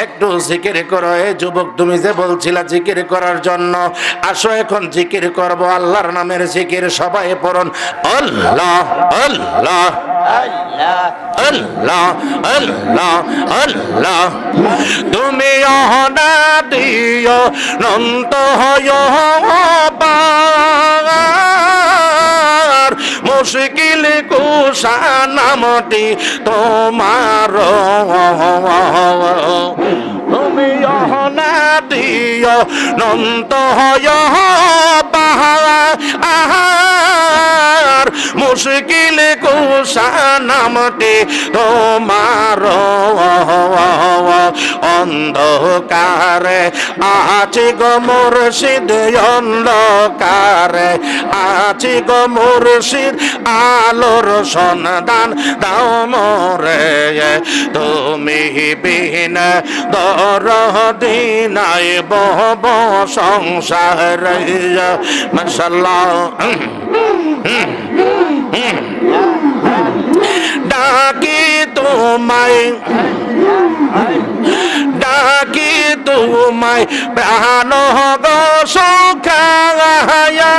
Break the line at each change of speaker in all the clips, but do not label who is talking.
একটু জিকির করো। এই যুবক, তুমি যে বলছিলা জিকির করার জন্য, আসো এখন জিকির করব। আল্লাহর নামের জিকির সবাই পড়ুন। আল্লাহ আল্লাহ আল্লাহ আল্লাহ আল্লাহ। তুমি অনাদিও নন্ত হয় মুশকিল কুশা নামটি তোমার। তুমি অনাদিও নন্ত হয় মুশকিল কুশা নামটি তোমার। অন্ধকারে আছি গো মুর্শিদ, অন্ধকারে আছি গো মুর্শিদ, আলোর সন্ধান দাও মোরে। তুমি বিহীন দরদি নাই বব সংসার। মাশাআল্লাহ। ডাকি তোমায়, ডাকি তোমায় প্রাণ গো সখায়া,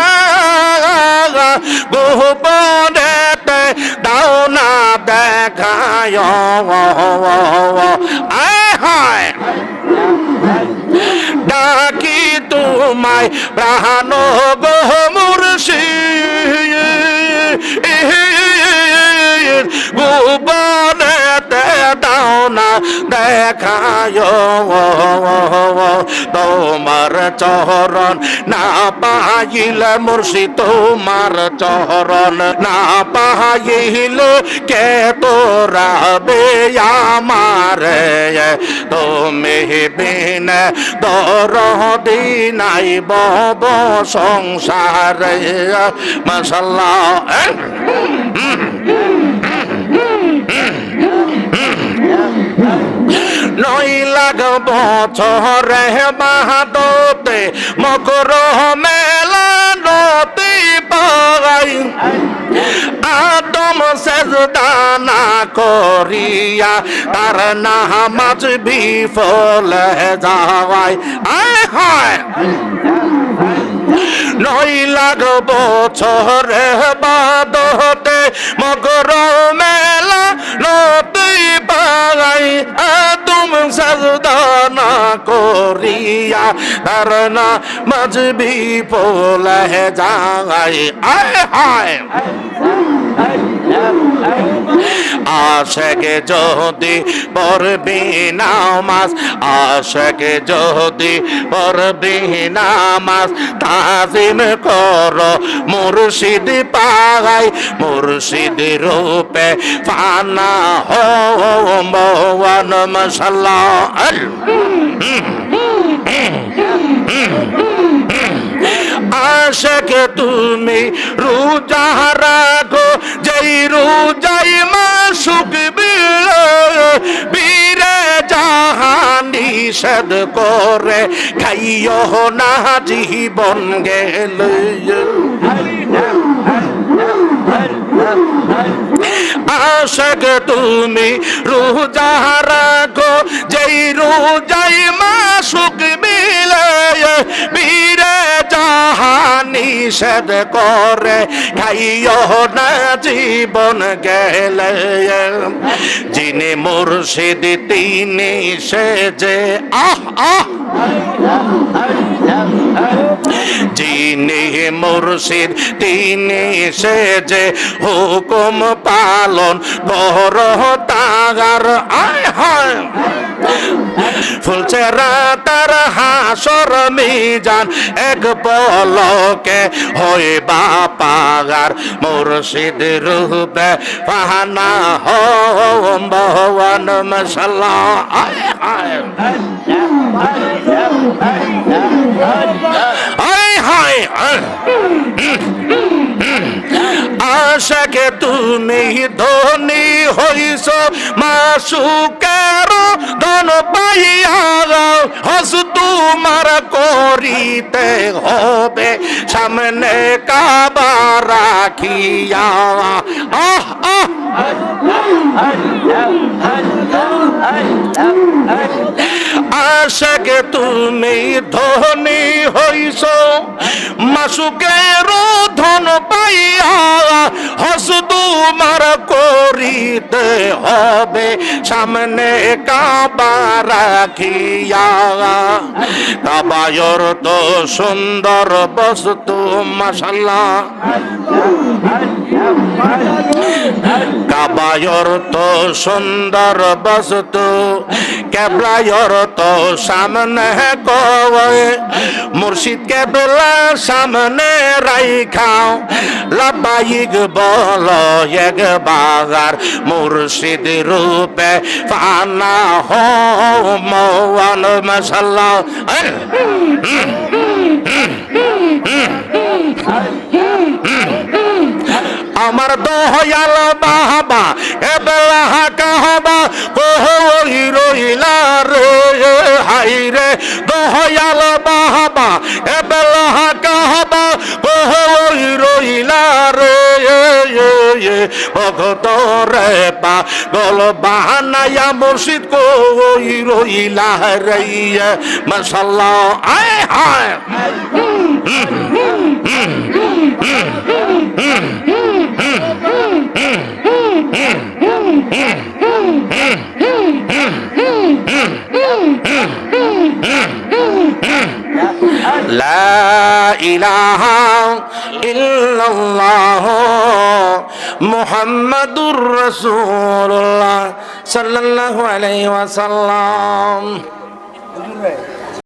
গোপনেতে দাও না দেখায়। আয় ডাকি তোমায় প্রাণ গো মুর্শিদ, গোপনেতে দাও না দেখায়। তোমার চরণ না পাইলে মুর্শিদ, তোমার চরণ না পাইলে কে তোরাবে আমারে। তুমি বিন দরদি নাই বব সংসারে। মাশাআল্লাহ। নয় লাখ বছরে বাহাদতে মকর মেলা নতি পাই, আদম সেজদা না করিয়া তার নামাজ বিফল যাওয়ায়। আয় হায় নয় লাখ বছরে বাদতে মকর মেলা নতি পাই, আদম সেজদা না করিয়া তার নামাজ বিফল যায়। আয় হায় আশেকে যদি পড়বি নামাজ, আশেকে যদি পড়বি নামাজ, তাজিম কর মুর্শিদ পাই, মুর্শিদ রূপে ফানা হওয়ান। মাশাআল্লাহ। আশেকে তুমি রোজা রাখো, যেই রোজাই মাসুক বীরে জাহান নিষেধ করে খাইও না জীবন গেলে। আশেক তুমি রোজা রাখো, যেই রোজাই মাসুক মিলে বীরে জাহান নিষেধ করে খাইও না জীবন গেলে। যিনি মুর্শিদ তিনি সেজে যিনি মুর্শিদ তিনি সেজে হুকুম পালন কর তাগার। আয় হায় ফুলছে রাতার হাসর মিজান, এক পলকে হইবা পাগার। মুর্শিদ রূপে ফানা হম ভগবান। মাশাআল্লাহ। আয় হায় আয় হায় আশাকে তুমি ধনী হইছ, মাসুকের ধন পাইয়া হস তোমার করিতে হবে সামনে কাবা রাখিয়া। আহ আহ আশেক তুমি ধনী হইছ মাসুকের ধন পাইয়া হস তোমার করিতে হবে সামনে কাবা রাখিয়া কাবায়র তো সুন্দর বস্তু মাশাআল্লাহ কাবায়র তো সুন্দর বস্তু কেবলায়র তো সামনে কয় মুর্শিদ কেবলা সামনে রাইখাও লাবাইক বল এক বাজার মুর্শিদ রূপে ফানা হো মওয়ান মাশাআল্লাহ আমার দয়াল বাবা এবেলা কাহবা কই রইলা রে হাই রে দয়াল বাবা এবেলা কাহবা কই রইলা রে ভগত রে পাগল বানায়া মুর্শিদ কই রইলা রে মাশাআল্লাহ আয় হায় লা ইলাহা ইল্লাল্লাহ মুহাম্মাদুর রাসূলুল্লাহ সাল্লাল্লাহু আলাইহি ওয়াসাল্লাম।